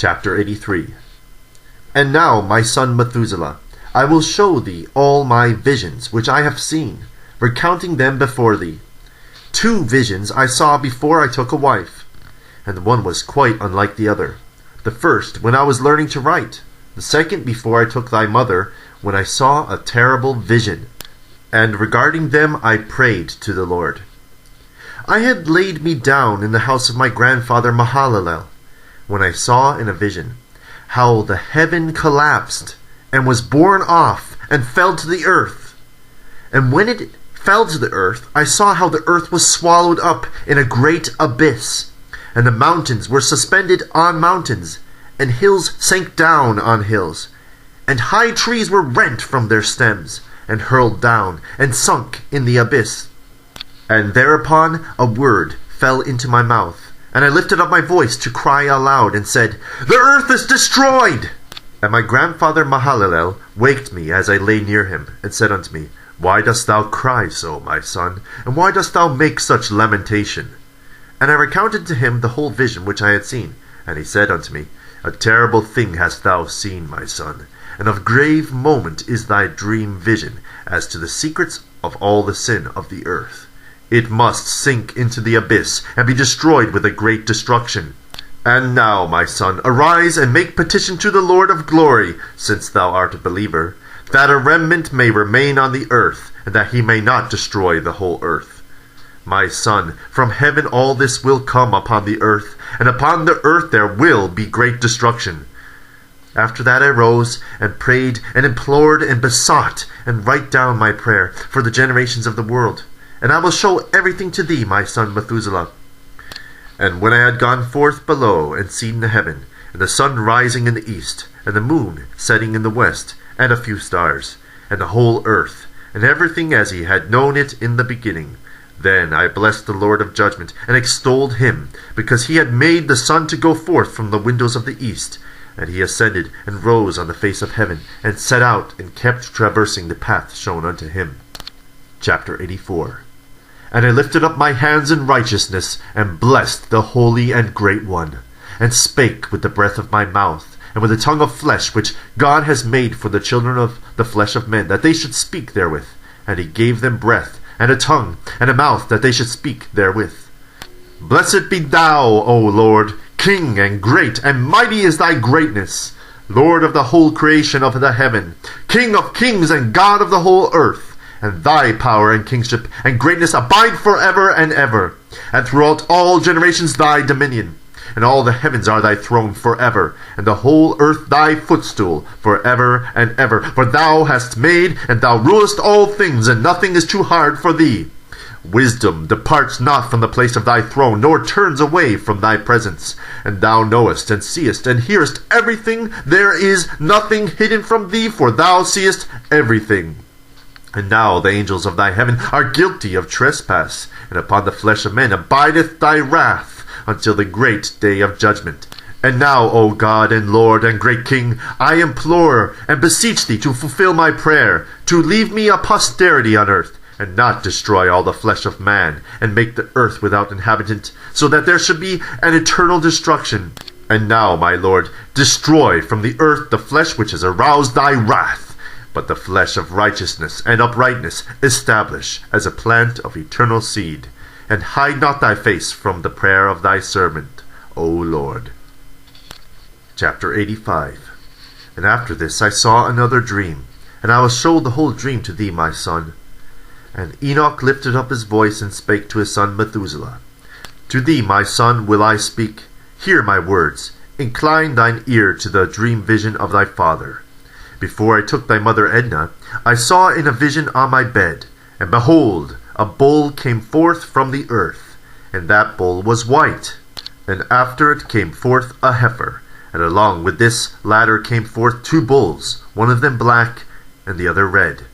Chapter 83. And now, my son Methuselah, I will show thee all my visions which I have seen, recounting them before thee. 2 visions I saw before I took a wife, and one was quite unlike the other. The first, when I was learning to write. The second, before I took thy mother, when I saw a terrible vision. And regarding them I prayed to the Lord. I had laid me down in the house of my grandfather Mahalalel, when I saw in a vision how the heaven collapsed and was borne off and fell to the earth. And when it fell to the earth, I saw how the earth was swallowed up in a great abyss, and the mountains were suspended on mountains, and hills sank down on hills, and high trees were rent from their stems, and hurled down, and sunk in the abyss. And thereupon a word fell into my mouth, and I lifted up my voice to cry aloud, and said, The earth is destroyed! And my grandfather Mahalalel waked me as I lay near him, and said unto me, Why dost thou cry so, my son? And why dost thou make such lamentation? And I recounted to him the whole vision which I had seen. And he said unto me, A terrible thing hast thou seen, my son, and of grave moment is thy dream vision, as to the secrets of all the sin of the earth. It must sink into the abyss, and be destroyed with a great destruction. And now, my son, arise and make petition to the Lord of glory, since thou art a believer, that a remnant may remain on the earth, and that he may not destroy the whole earth. My son, from heaven all this will come upon the earth, and upon the earth there will be great destruction. After that I rose, and prayed, and implored, and besought, and write down my prayer for the generations of the world. And I will show everything to thee, my son Methuselah. And when I had gone forth below, and seen the heaven, and the sun rising in the east, and the moon setting in the west, and a few stars, and the whole earth, and everything as he had known it in the beginning, then I blessed the Lord of judgment, and extolled him, because he had made the sun to go forth from the windows of the east, and he ascended, and rose on the face of heaven, and set out, and kept traversing the path shown unto him. Chapter 84. And I lifted up my hands in righteousness, and blessed the Holy and Great One, and spake with the breath of my mouth, and with the tongue of flesh, which God has made for the children of the flesh of men, that they should speak therewith. And he gave them breath, and a tongue, and a mouth, that they should speak therewith. Blessed be thou, O Lord, King and great, and mighty is thy greatness, Lord of the whole creation of the heaven, King of kings and God of the whole earth. And thy power and kingship and greatness abide forever and ever. And throughout all generations thy dominion. And all the heavens are thy throne forever, and the whole earth thy footstool forever and ever. For thou hast made, and thou rulest all things, and nothing is too hard for thee. Wisdom departs not from the place of thy throne, nor turns away from thy presence. And thou knowest, and seest, and hearest everything. There is nothing hidden from thee, for thou seest everything. And now the angels of thy heaven are guilty of trespass, and upon the flesh of men abideth thy wrath, until the great day of judgment. And now, O God and Lord and great King, I implore and beseech thee to fulfill my prayer, to leave me a posterity on earth, and not destroy all the flesh of man, and make the earth without inhabitant, so that there should be an eternal destruction. And now, my Lord, destroy from the earth the flesh which has aroused thy wrath, but the flesh of righteousness and uprightness establish as a plant of eternal seed, and hide not thy face from the prayer of thy servant, O Lord. Chapter 85. And after this I saw another dream, and I will show the whole dream to thee, my son. And Enoch lifted up his voice, and spake to his son Methuselah. To thee, my son, will I speak. Hear my words. Incline thine ear to the dream vision of thy father. Before I took thy mother Edna, I saw in a vision on my bed, and behold, a bull came forth from the earth, and that bull was white. And after it came forth a heifer, and along with this latter came forth 2 bulls, one of them black, and the other red.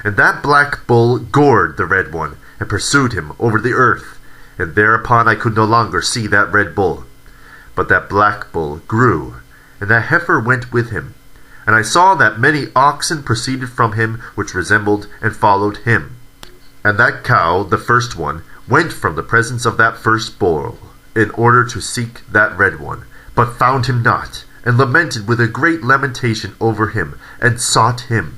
And that black bull gored the red one, and pursued him over the earth, and thereupon I could no longer see that red bull. But that black bull grew, and that heifer went with him. And I saw that many oxen proceeded from him, which resembled and followed him. And that cow, the first one, went from the presence of that first bull, in order to seek that red one, but found him not, and lamented with a great lamentation over him, and sought him.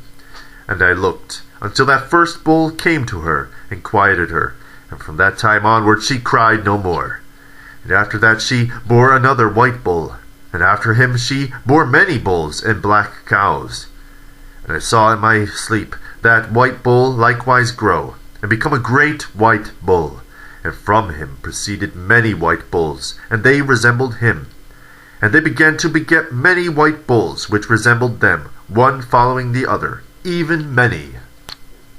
And I looked, until that first bull came to her, and quieted her, and from that time onward she cried no more. And after that she bore another white bull, and after him she bore many bulls and black cows. And I saw in my sleep that white bull likewise grow, and become a great white bull, and from him proceeded many white bulls, and they resembled him. And they began to beget many white bulls, which resembled them, one following the other, even many.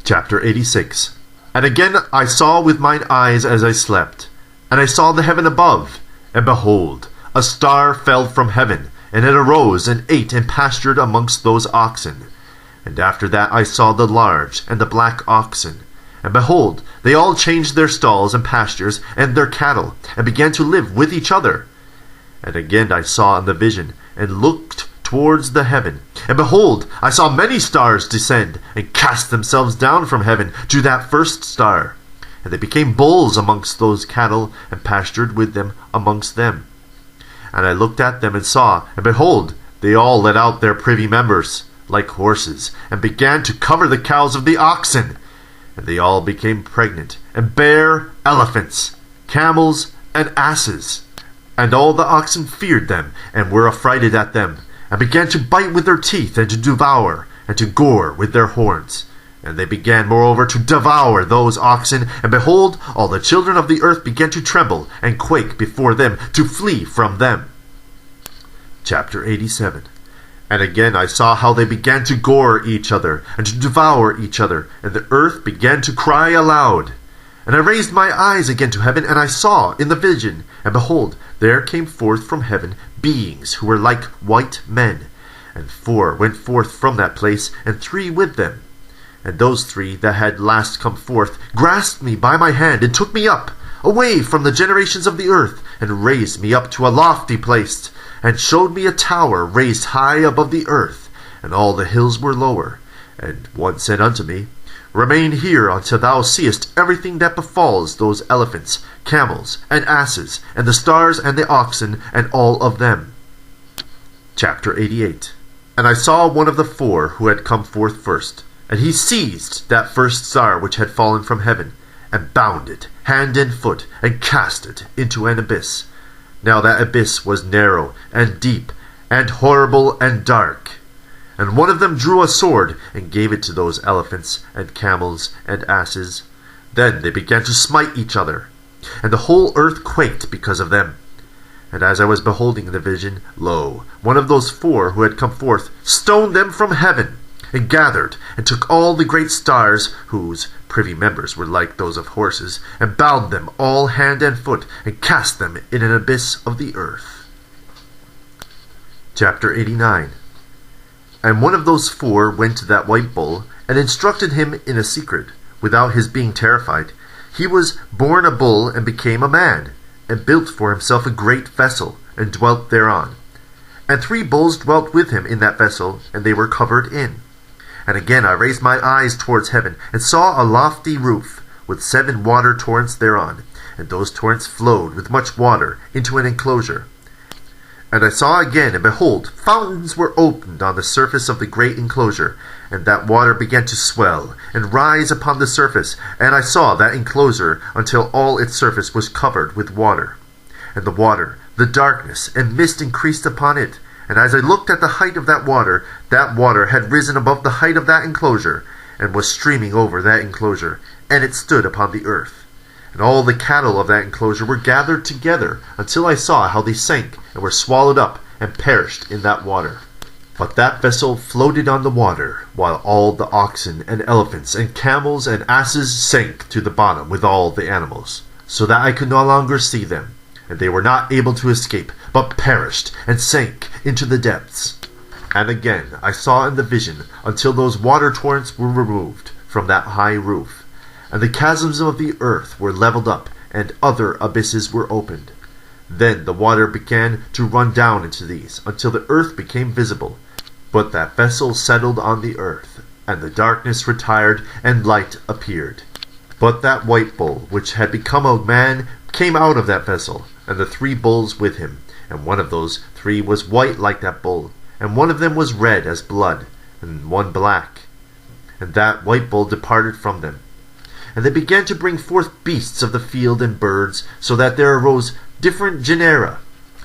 Chapter 86. And again I saw with mine eyes as I slept, and I saw the heaven above, and behold, a star fell from heaven, and it arose and ate and pastured amongst those oxen. And after that I saw the large and the black oxen, and behold, they all changed their stalls and pastures and their cattle, and began to live with each other. And again I saw in the vision, and looked towards the heaven, and behold, I saw many stars descend, and cast themselves down from heaven to that first star. And they became bulls amongst those cattle, and pastured with them amongst them. And I looked at them, and saw, and behold, they all let out their privy members, like horses, and began to cover the cows of the oxen. And they all became pregnant, and bare elephants, camels, and asses. And all the oxen feared them, and were affrighted at them, and began to bite with their teeth, and to devour, and to gore with their horns. And they began moreover to devour those oxen, and behold, all the children of the earth began to tremble, and quake before them, to flee from them. Chapter 87. And again I saw how they began to gore each other, and to devour each other, and the earth began to cry aloud. And I raised my eyes again to heaven, and I saw in the vision, and behold, there came forth from heaven beings who were like white men. And 4 went forth from that place, and 3 with them. And those 3 that had last come forth grasped me by my hand, and took me up, away from the generations of the earth, and raised me up to a lofty place, and showed me a tower raised high above the earth, and all the hills were lower. And one said unto me, Remain here until thou seest everything that befalls those elephants, camels, and asses, and the stars and the oxen, and all of them. Chapter 88. And I saw one of the 4 who had come forth first, and he seized that first star which had fallen from heaven, and bound it hand and foot, and cast it into an abyss. Now that abyss was narrow, and deep, and horrible, and dark. And one of them drew a sword, and gave it to those elephants, and camels, and asses. Then they began to smite each other, and the whole earth quaked because of them. And as I was beholding the vision, lo, one of those 4 who had come forth stoned them from heaven, and gathered, and took all the great stars, whose privy members were like those of horses, and bound them all hand and foot, and cast them in an abyss of the earth. Chapter 89. And one of those 4 went to that white bull, and instructed him in a secret, without his being terrified. He was born a bull, and became a man, and built for himself a great vessel, and dwelt thereon. And 3 bulls dwelt with him in that vessel, and they were covered in. And again I raised my eyes towards heaven, and saw a lofty roof, with 7 water torrents thereon, and those torrents flowed with much water into an enclosure. And I saw again, and behold, fountains were opened on the surface of the great enclosure, and that water began to swell, and rise upon the surface, and I saw that enclosure until all its surface was covered with water. And the water, the darkness, and mist increased upon it, and as I looked at the height of that water had risen above the height of that enclosure, and was streaming over that enclosure, and it stood upon the earth. And all the cattle of that enclosure were gathered together, until I saw how they sank, and were swallowed up, and perished in that water. But that vessel floated on the water, while all the oxen, and elephants, and camels, and asses sank to the bottom with all the animals, so that I could no longer see them. And they were not able to escape, but perished, and sank into the depths. And again I saw in the vision, until those water torrents were removed from that high roof. And the chasms of the earth were leveled up, and other abysses were opened. Then the water began to run down into these, until the earth became visible. But that vessel settled on the earth, and the darkness retired, and light appeared. But that white bull, which had become a man, came out of that vessel, and the 3 bulls with him, And one of those 3 was white like that bull, and one of them was red as blood, and one black. And that white bull departed from them. And they began to bring forth beasts of the field and birds, so that there arose different genera: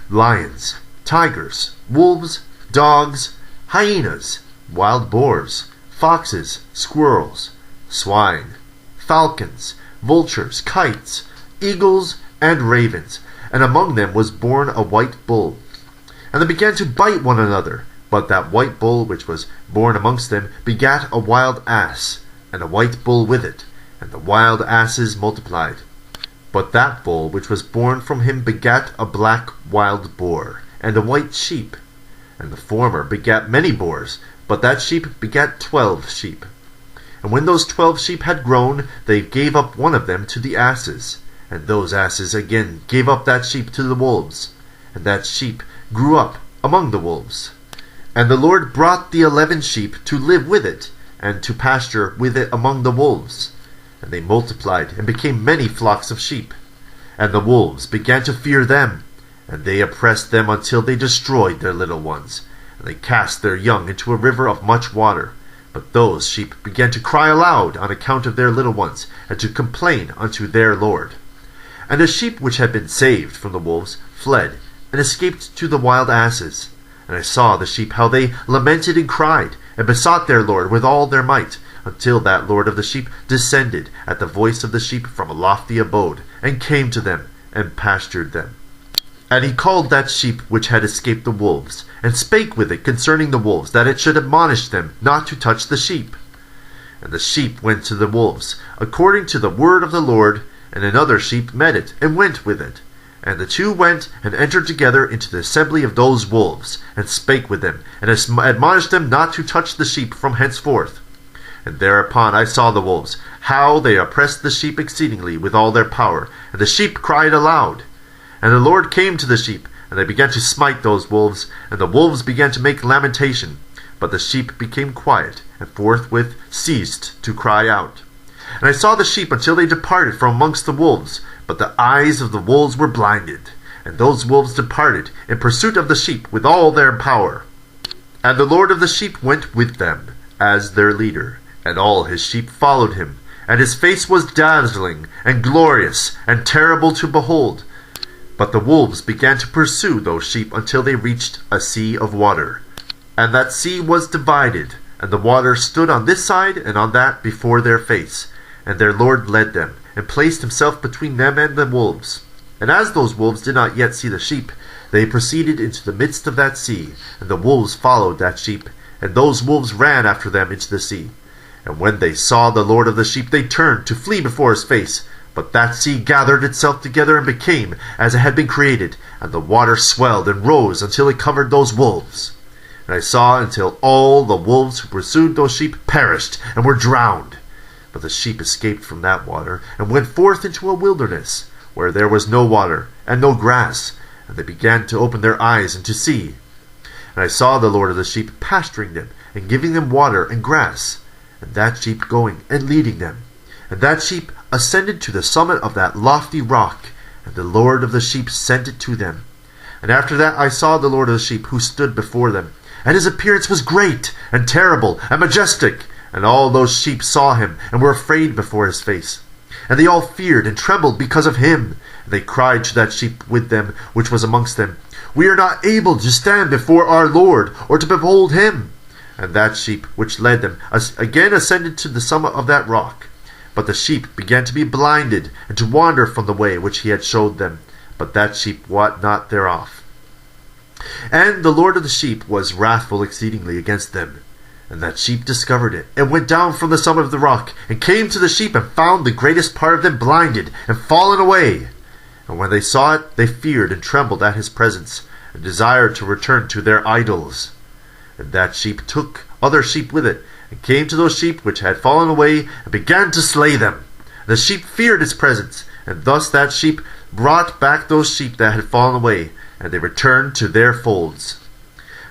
lions, tigers, wolves, dogs, hyenas, wild boars, foxes, squirrels, swine, falcons, vultures, kites, eagles, and ravens. And among them was born a white bull. And they began to bite one another. But that white bull which was born amongst them begat a wild ass, and a white bull with it, and the wild asses multiplied. But that bull which was born from him begat a black wild boar, and a white sheep. And the former begat many boars, but that sheep begat 12 sheep. And when those 12 sheep had grown, they gave up one of them to the asses. And those asses again gave up that sheep to the wolves. And that sheep grew up among the wolves. And the Lord brought the 11 sheep to live with it, and to pasture with it among the wolves. And they multiplied, and became many flocks of sheep. And the wolves began to fear them, and they oppressed them until they destroyed their little ones. And they cast their young into a river of much water. But those sheep began to cry aloud on account of their little ones, and to complain unto their Lord. And the sheep which had been saved from the wolves fled, and escaped to the wild asses. And I saw the sheep how they lamented and cried, and besought their Lord with all their might, until that Lord of the sheep descended at the voice of the sheep from a lofty abode, and came to them, and pastured them. And he called that sheep which had escaped the wolves, and spake with it concerning the wolves, that it should admonish them not to touch the sheep. And the sheep went to the wolves, according to the word of the Lord, and another sheep met it, and went with it. And the 2 went and entered together into the assembly of those wolves, and spake with them, and admonished them not to touch the sheep from henceforth. And thereupon I saw the wolves, how they oppressed the sheep exceedingly with all their power, and the sheep cried aloud. And the Lord came to the sheep, and they began to smite those wolves, and the wolves began to make lamentation. But the sheep became quiet, and forthwith ceased to cry out. And I saw the sheep until they departed from amongst the wolves, but the eyes of the wolves were blinded. And those wolves departed in pursuit of the sheep with all their power. And the Lord of the sheep went with them, as their leader, and all his sheep followed him. And his face was dazzling, and glorious, and terrible to behold. But the wolves began to pursue those sheep until they reached a sea of water. And that sea was divided, and the water stood on this side and on that before their face. And their Lord led them, and placed himself between them and the wolves. And as those wolves did not yet see the sheep, they proceeded into the midst of that sea, and the wolves followed that sheep, and those wolves ran after them into the sea. And when they saw the Lord of the sheep, they turned to flee before his face. But that sea gathered itself together and became as it had been created, and the water swelled and rose until it covered those wolves. And I saw until all the wolves who pursued those sheep perished and were drowned. But the sheep escaped from that water, and went forth into a wilderness, where there was no water, and no grass, and they began to open their eyes and to see. And I saw the Lord of the sheep pasturing them, and giving them water and grass, and that sheep going and leading them. And that sheep ascended to the summit of that lofty rock, and the Lord of the sheep sent it to them. And after that I saw the Lord of the sheep, who stood before them, and his appearance was great, and terrible, and majestic. And all those sheep saw him, and were afraid before his face. And they all feared and trembled because of him. And they cried to that sheep with them, which was amongst them, We are not able to stand before our Lord, or to behold him. And that sheep which led them again ascended to the summit of that rock. But the sheep began to be blinded, and to wander from the way which he had showed them. But that sheep wot not thereof. And the Lord of the sheep was wrathful exceedingly against them. And that sheep discovered it, and went down from the summit of the rock, and came to the sheep, and found the greatest part of them blinded, and fallen away. And when they saw it, they feared and trembled at his presence, and desired to return to their idols. And that sheep took other sheep with it, and came to those sheep which had fallen away, and began to slay them. The sheep feared his presence, and thus that sheep brought back those sheep that had fallen away, and they returned to their folds.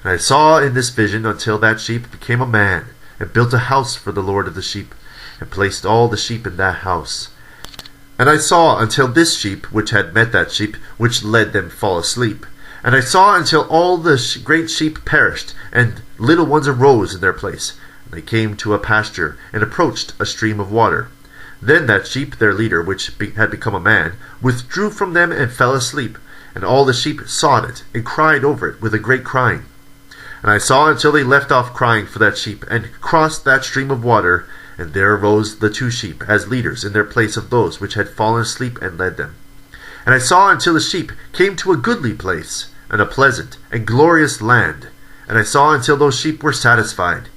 And I saw in this vision until that sheep became a man, and built a house for the Lord of the sheep, and placed all the sheep in that house. And I saw until this sheep which had met that sheep, which led them fall asleep. And I saw until all the great sheep perished, and little ones arose in their place. And they came to a pasture, and approached a stream of water. Then that sheep, their leader, which had become a man, withdrew from them and fell asleep. And all the sheep saw it, and cried over it with a great crying. And I saw until they left off crying for that sheep, and crossed that stream of water. And there arose the 2 sheep as leaders in their place of those which had fallen asleep, and led them. And I saw until the sheep came to a goodly place, and a pleasant and glorious land. And I saw until those sheep were satisfied,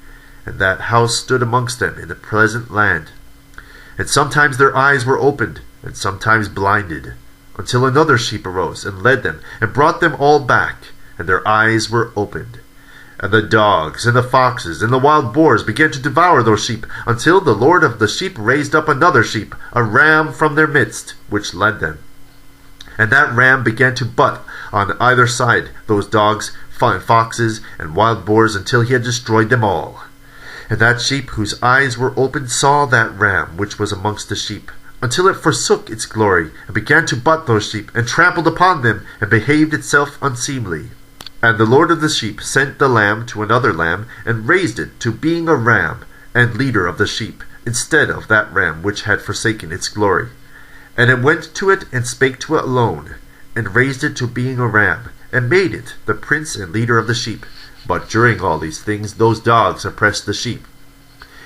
and that house stood amongst them in the pleasant land. And sometimes their eyes were opened, and sometimes blinded, until another sheep arose, and led them, and brought them all back, and their eyes were opened. And the dogs, and the foxes, and the wild boars began to devour those sheep, until the Lord of the sheep raised up another sheep, a ram from their midst, which led them. And that ram began to butt on either side those dogs, foxes, and wild boars, until he had destroyed them all. And that sheep whose eyes were opened saw that ram which was amongst the sheep, until it forsook its glory, and began to butt those sheep, and trampled upon them, and behaved itself unseemly. And the Lord of the sheep sent the lamb to another lamb, and raised it to being a ram, and leader of the sheep, instead of that ram which had forsaken its glory. And it went to it, and spake to it alone, and raised it to being a ram, and made it the prince and leader of the sheep. But during all these things those dogs oppressed the sheep.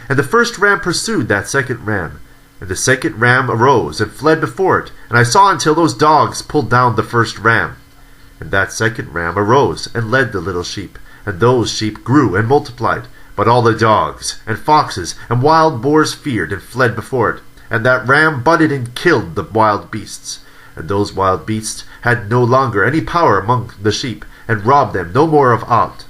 And the first ram pursued that second ram, and the second ram arose, and fled before it. And I saw until those dogs pulled down the first ram. And that second ram arose, and led the little sheep, and those sheep grew and multiplied. But all the dogs, and foxes, and wild boars feared, and fled before it. And that ram butted and killed the wild beasts. And those wild beasts had no longer any power among the sheep, and robbed them no more of aught.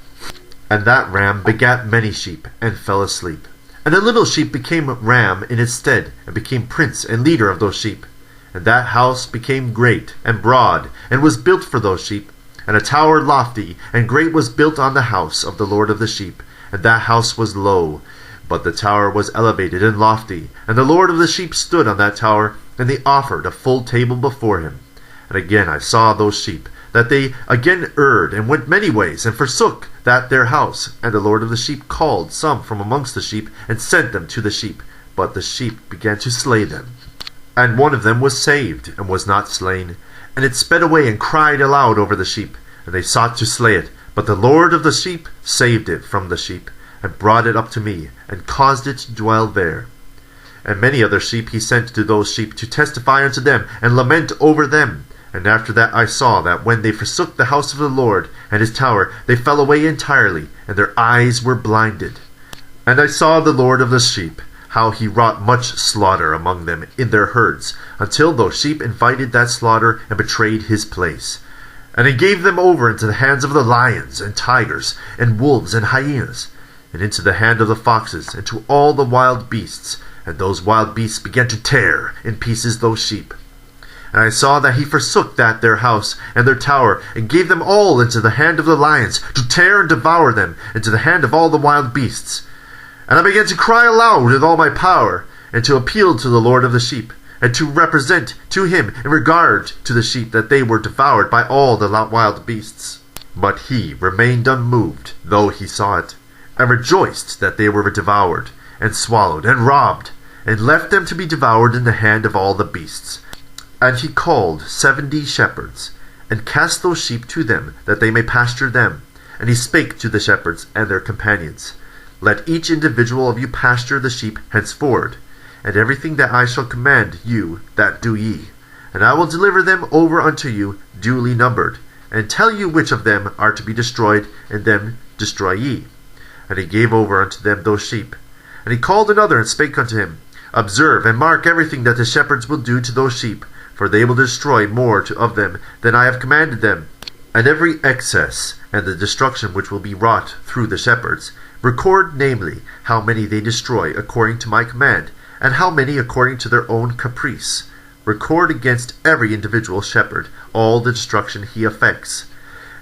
And that ram begat many sheep, and fell asleep. And the little sheep became ram in its stead, and became prince and leader of those sheep. And that house became great and broad, and was built for those sheep. And a tower lofty and great was built on the house of the Lord of the sheep. And that house was low, but the tower was elevated and lofty. And the Lord of the sheep stood on that tower, and they offered a full table before him. And again I saw those sheep, that they again erred, and went many ways, and forsook that their house. And the Lord of the sheep called some from amongst the sheep, and sent them to the sheep. But the sheep began to slay them. And one of them was saved, and was not slain. And it sped away, and cried aloud over the sheep. And they sought to slay it. But the Lord of the sheep saved it from the sheep, and brought it up to me, and caused it to dwell there. And many other sheep he sent to those sheep, to testify unto them, and lament over them. And after that I saw that when they forsook the house of the Lord, and his tower, they fell away entirely, and their eyes were blinded. And I saw the Lord of the sheep, how he wrought much slaughter among them in their herds, until those sheep invited that slaughter, and betrayed his place. And he gave them over into the hands of the lions, and tigers, and wolves, and hyenas, and into the hand of the foxes, and to all the wild beasts. And those wild beasts began to tear in pieces those sheep. And I saw that he forsook that their house, and their tower, and gave them all into the hand of the lions, to tear and devour them, into the hand of all the wild beasts. And I began to cry aloud with all my power, and to appeal to the Lord of the sheep, and to represent to him in regard to the sheep that they were devoured by all the wild beasts. But he remained unmoved, though he saw it, and rejoiced that they were devoured, and swallowed, and robbed, and left them to be devoured in the hand of all the beasts. And he called 70 shepherds, and cast those sheep to them, that they may pasture them. And he spake to the shepherds and their companions, Let each individual of you pasture the sheep henceforward, and everything that I shall command you, that do ye. And I will deliver them over unto you, duly numbered, and tell you which of them are to be destroyed, and them destroy ye. And he gave over unto them those sheep. And he called another, and spake unto him, Observe and mark everything that the shepherds will do to those sheep, for they will destroy more of them than I have commanded them. And every excess, and the destruction which will be wrought through the shepherds, record, namely, how many they destroy according to my command, and how many according to their own caprice. Record against every individual shepherd all the destruction he effects.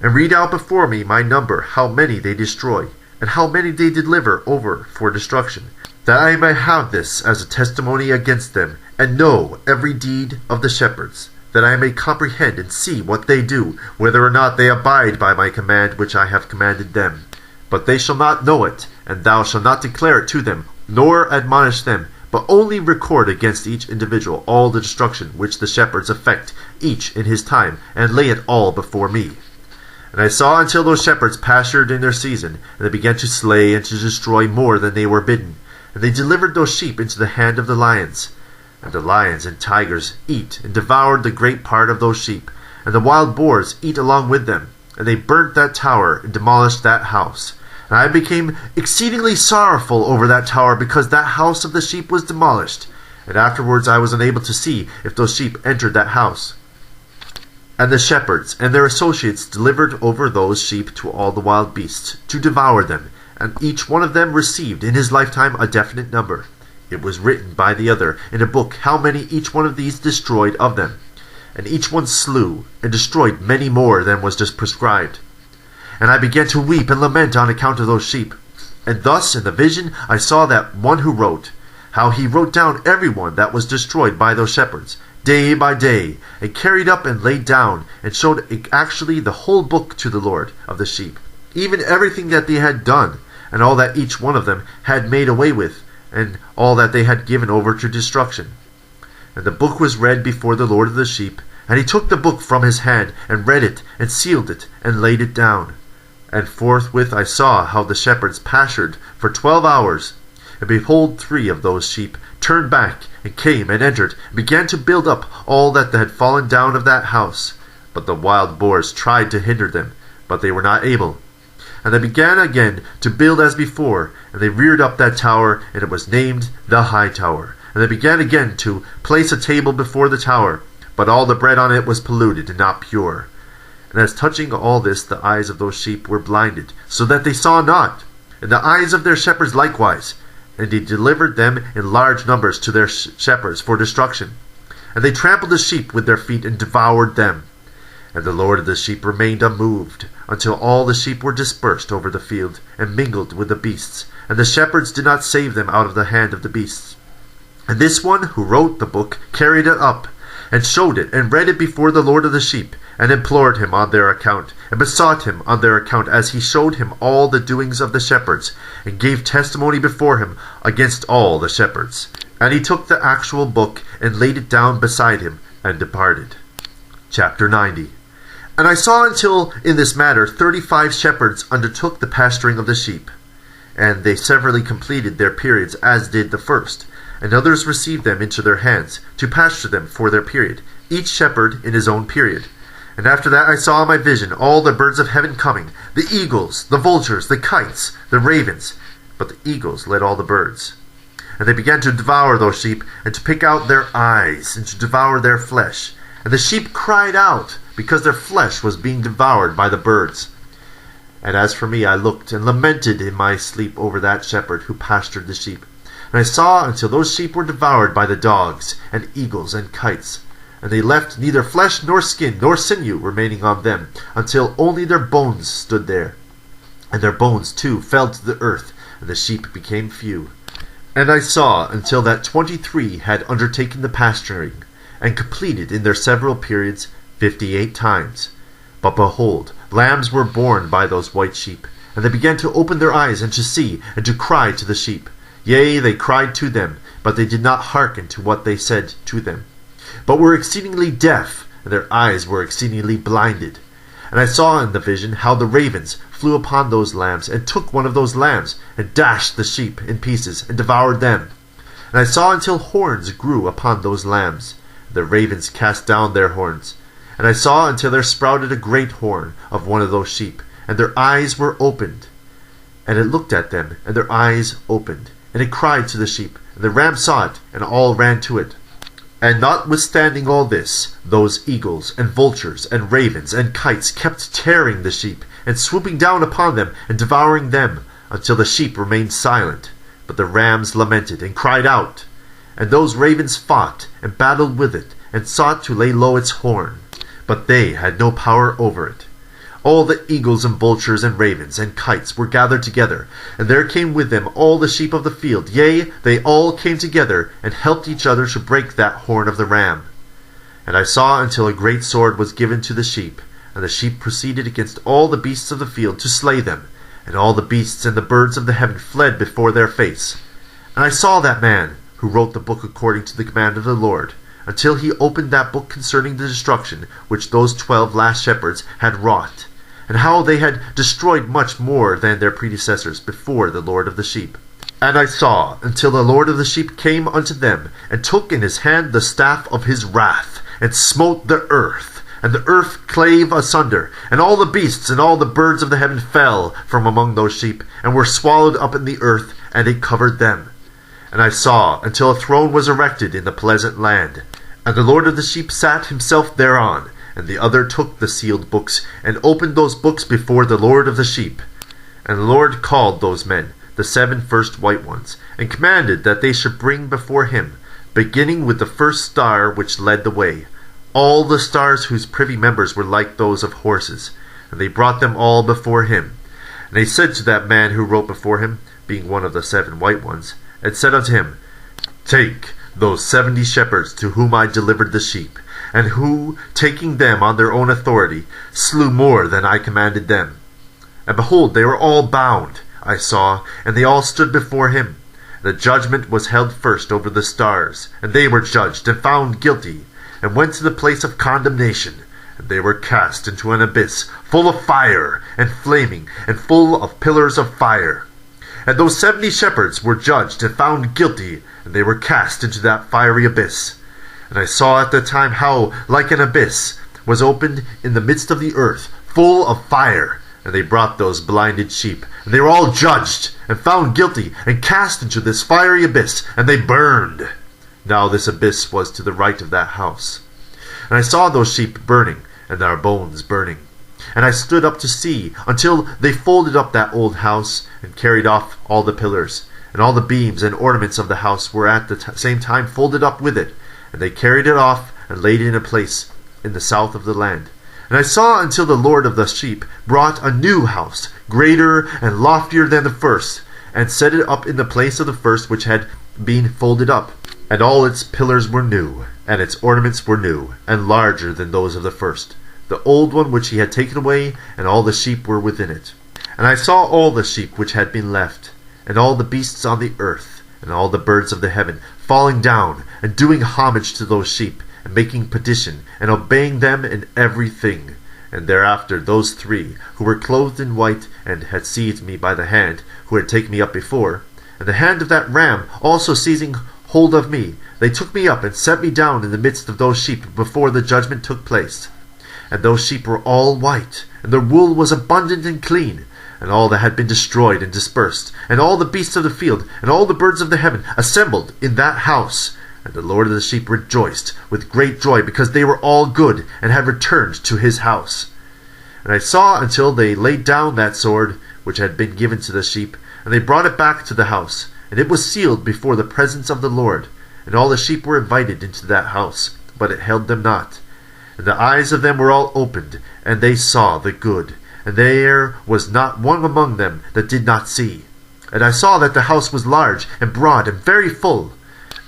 And read out before me my number, how many they destroy, and how many they deliver over for destruction, that I may have this as a testimony against them, and know every deed of the shepherds, that I may comprehend and see what they do, whether or not they abide by my command which I have commanded them. But they shall not know it, and thou shalt not declare it to them, nor admonish them, but only record against each individual all the destruction which the shepherds effect, each in his time, and lay it all before me. And I saw until those shepherds pastured in their season, and they began to slay and to destroy more than they were bidden. And they delivered those sheep into the hand of the lions. And the lions and tigers eat and devoured the great part of those sheep, and the wild boars eat along with them. And they burnt that tower and demolished that house. And I became exceedingly sorrowful over that tower, because that house of the sheep was demolished. And afterwards I was unable to see if those sheep entered that house. And the shepherds and their associates delivered over those sheep to all the wild beasts, to devour them, and each one of them received in his lifetime a definite number. It was written by the other in a book how many each one of these destroyed of them. And each one slew and destroyed many more than was just prescribed. And I began to weep and lament on account of those sheep. And thus in the vision I saw that one who wrote, how he wrote down everyone that was destroyed by those shepherds, day by day, and carried up and laid down, and showed actually the whole book to the Lord of the sheep, even everything that they had done, and all that each one of them had made away with, and all that they had given over to destruction. And the book was read before the Lord of the sheep, and he took the book from his hand, and read it, and sealed it, and laid it down. And forthwith I saw how the shepherds pastured for 12 hours. And behold, 3 of those sheep turned back, and came and entered, and began to build up all that had fallen down of that house. But the wild boars tried to hinder them, but they were not able. And they began again to build as before, and they reared up that tower, and it was named the High Tower. And they began again to place a table before the tower, but all the bread on it was polluted and not pure. And as touching all this, the eyes of those sheep were blinded, so that they saw not, and the eyes of their shepherds likewise. And he delivered them in large numbers to their shepherds for destruction. And they trampled the sheep with their feet and devoured them. And the Lord of the sheep remained unmoved, until all the sheep were dispersed over the field, and mingled with the beasts. And the shepherds did not save them out of the hand of the beasts. And this one who wrote the book carried it up, and showed it, and read it before the Lord of the sheep, and implored him on their account, and besought him on their account, as he showed him all the doings of the shepherds, and gave testimony before him against all the shepherds. And he took the actual book, and laid it down beside him, and departed. Chapter 90. And I saw until in this matter 35 shepherds undertook the pasturing of the sheep, and they severally completed their periods as did the first, and others received them into their hands, to pasture them for their period, each shepherd in his own period. And after that I saw in my vision all the birds of heaven coming, the eagles, the vultures, the kites, the ravens. But the eagles led all the birds. And they began to devour those sheep, and to pick out their eyes, and to devour their flesh. And the sheep cried out, because their flesh was being devoured by the birds. And as for me, I looked and lamented in my sleep over that shepherd who pastured the sheep. And I saw until those sheep were devoured by the dogs, and eagles, and kites. And they left neither flesh nor skin nor sinew remaining on them, until only their bones stood there. And their bones too fell to the earth, and the sheep became few. And I saw until that 23 had undertaken the pasturing, and completed in their several periods 58 times. But behold, lambs were born by those white sheep, and they began to open their eyes, and to see, and to cry to the sheep. Yea, they cried to them, but they did not hearken to what they said to them, but were exceedingly deaf, and their eyes were exceedingly blinded. And I saw in the vision how the ravens flew upon those lambs, and took one of those lambs, and dashed the sheep in pieces, and devoured them. And I saw until horns grew upon those lambs. The ravens cast down their horns. And I saw until there sprouted a great horn of one of those sheep, and their eyes were opened. And it looked at them, and their eyes opened. And it cried to the sheep, and the ram saw it, and all ran to it. And notwithstanding all this, those eagles, and vultures, and ravens, and kites kept tearing the sheep, and swooping down upon them, and devouring them, until the sheep remained silent. But the rams lamented, and cried out. And those ravens fought, and battled with it, and sought to lay low its horn. But they had no power over it. All the eagles and vultures and ravens and kites were gathered together, and there came with them all the sheep of the field. Yea, they all came together, and helped each other to break that horn of the ram. And I saw until a great sword was given to the sheep, and the sheep proceeded against all the beasts of the field to slay them, and all the beasts and the birds of the heaven fled before their face. And I saw that man who wrote the book according to the command of the Lord, until he opened that book concerning the destruction which those 12 last shepherds had wrought, and how they had destroyed much more than their predecessors before the Lord of the sheep. And I saw until the Lord of the sheep came unto them, and took in his hand the staff of his wrath, and smote the earth, and the earth clave asunder, and all the beasts and all the birds of the heaven fell from among those sheep, and were swallowed up in the earth, and it covered them. And I saw until a throne was erected in the pleasant land, and the Lord of the sheep sat himself thereon, and the other took the sealed books, and opened those books before the Lord of the sheep. And the Lord called those men, the 7 first white ones, and commanded that they should bring before him, beginning with the first star which led the way, all the stars whose privy members were like those of horses. And they brought them all before him. And they said to that man who wrote before him, being one of the 7 white ones, and said unto him, Take those 70 shepherds to whom I delivered the sheep, and who, taking them on their own authority, slew more than I commanded them. And behold, they were all bound, I saw, and they all stood before him. The judgment was held first over the stars, and they were judged and found guilty, and went to the place of condemnation, and they were cast into an abyss, full of fire, and flaming, and full of pillars of fire. And those 70 shepherds were judged and found guilty, and they were cast into that fiery abyss. And I saw at the time how, like an abyss, was opened in the midst of the earth, full of fire. And they brought those blinded sheep, and they were all judged, and found guilty, and cast into this fiery abyss, and they burned. Now this abyss was to the right of that house. And I saw those sheep burning, and their bones burning. And I stood up to see, until they folded up that old house, and carried off all the pillars, and all the beams and ornaments of the house were at the same time folded up with it. And they carried it off, and laid it in a place in the south of the land. And I saw until the Lord of the sheep brought a new house, greater and loftier than the first, and set it up in the place of the first which had been folded up. And all its pillars were new, and its ornaments were new, and larger than those of the first. The old one which he had taken away, and all the sheep were within it. And I saw all the sheep which had been left, and all the beasts on the earth, and all the birds of the heaven, falling down, and doing homage to those sheep, and making petition, and obeying them in everything. And thereafter those 3, who were clothed in white, and had seized me by the hand, who had taken me up before, and the hand of that ram also seizing hold of me, they took me up, and set me down in the midst of those sheep before the judgment took place. And those sheep were all white, and their wool was abundant and clean, and all that had been destroyed and dispersed, and all the beasts of the field, and all the birds of the heaven, assembled in that house. And the Lord of the sheep rejoiced with great joy, because they were all good, and had returned to his house. And I saw until they laid down that sword which had been given to the sheep, and they brought it back to the house, and it was sealed before the presence of the Lord. And all the sheep were invited into that house, but it held them not. And the eyes of them were all opened, and they saw the good, and there was not one among them that did not see. And I saw that the house was large, and broad, and very full.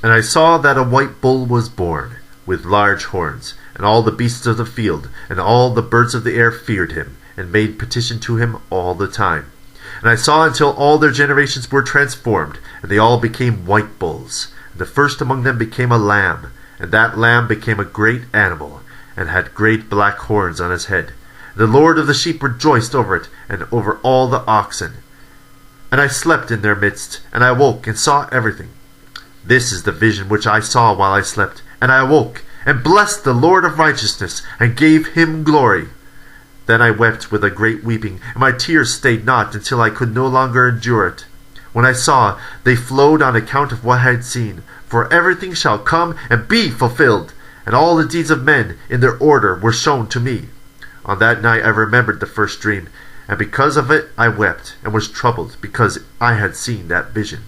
And I saw that a white bull was born, with large horns, and all the beasts of the field, and all the birds of the air feared him, and made petition to him all the time. And I saw until all their generations were transformed, and they all became white bulls. And the first among them became a lamb, and that lamb became a great animal, and had great black horns on his head. The Lord of the sheep rejoiced over it, and over all the oxen. And I slept in their midst, and I awoke, and saw everything. This is the vision which I saw while I slept. And I awoke, and blessed the Lord of righteousness, and gave him glory. Then I wept with a great weeping, and my tears stayed not, until I could no longer endure it. When I saw, they flowed on account of what I had seen. For everything shall come and be fulfilled, and all the deeds of men in their order were shown to me. On that night I remembered the first dream, and because of it I wept, and was troubled, because I had seen that vision.